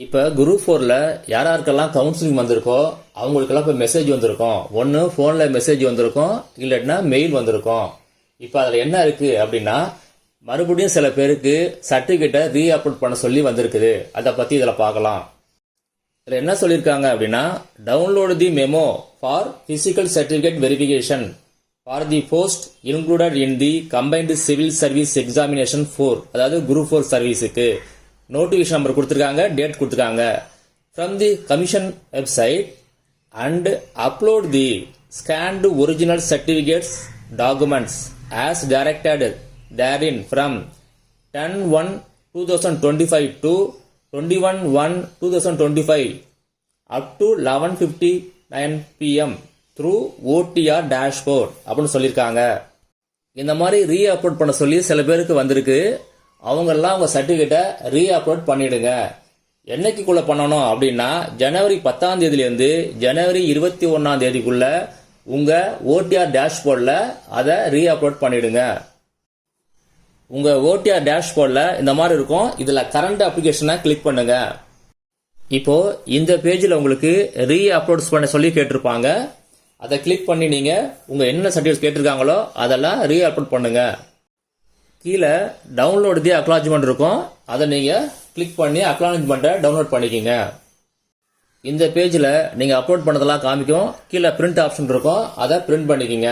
இப்போ group 4ல யாராருக்கெல்லாம் counselling வந்திருக்கோ அவங்களுக்கெல்லாம் இப்போ மெசேஜ் வந்திருக்கும். ஒன்று ஃபோனில் மெசேஜ் வந்திருக்கும், இல்லாட்டினா மெயில் வந்திருக்கும். இப்போ அதில் என்ன இருக்குது அப்படின்னா, மறுபடியும் சில பேருக்கு சர்டிஃபிகேட்டை ரீஅப்லோட் பண்ண சொல்லி வந்திருக்குது. அதை பற்றி இதில் பார்க்கலாம். இதில் என்ன சொல்லியிருக்காங்க அப்படின்னா, download the memo for physical certificate verification for the post included in the combined civil service examination 4, அதாவது குரூப் 4 சர்வீஸுக்கு நோட்டிஃபிகேஷன் நம்பர் கொடுத்துருக்காங்க, டேட் கொடுத்துருக்காங்க. From the commission website and upload the scanned original certificates documents as directed therein from 10/1/2025 to 21/1/2025 up to 11:59 PM through OTR dashboard அப்படின்னு சொல்லியிருக்காங்க. இந்த மாதிரி re-upload பண்ண சொல்லி சில பேருக்கு வந்திருக்கு. அவங்கெல்லாம் அவங்க சர்டிஃபிகேட்டை ரீஅப்லோட் பண்ணிடுங்க. என்னைக்குள்ள பண்ணணும் அப்படின்னா, ஜனவரி 10ஆம் தேதியிலேருந்து ஜனவரி 21ஆம் தேதிக்குள்ள உங்க OTR டேஷ்போர்டில் அதை ரீஅப்லோட் பண்ணிடுங்க. உங்க OTR டேஷ்போர்டில் இந்த மாதிரி இருக்கும். இதுல கரண்ட் அப்ளிகேஷனை கிளிக் பண்ணுங்க. இப்போ இந்த பேஜில் உங்களுக்கு ரீஅப்லோட்ஸ் பண்ண சொல்லி கேட்டிருப்பாங்க. அதை கிளிக் பண்ணி நீங்க உங்க என்ன சர்டிஃபிகேட் கேட்டிருக்காங்களோ அதெல்லாம் ரீஅப்லோட் பண்ணுங்க. கீழே டவுன்லோட் தி அக்னாலஜ்மெண்ட் இருக்கும். அதை நீங்க கிளிக் பண்ணி அக்னாலஜ்மெண்ட்டை டவுன்லோட் பண்ணிக்கிங்க. இந்த பேஜில் நீங்க அப்லோட் பண்ணதெல்லாம் காமிக்கும். கீழே பிரிண்ட் ஆப்ஷன் இருக்கும், அதை பிரிண்ட் பண்ணிக்கிங்க.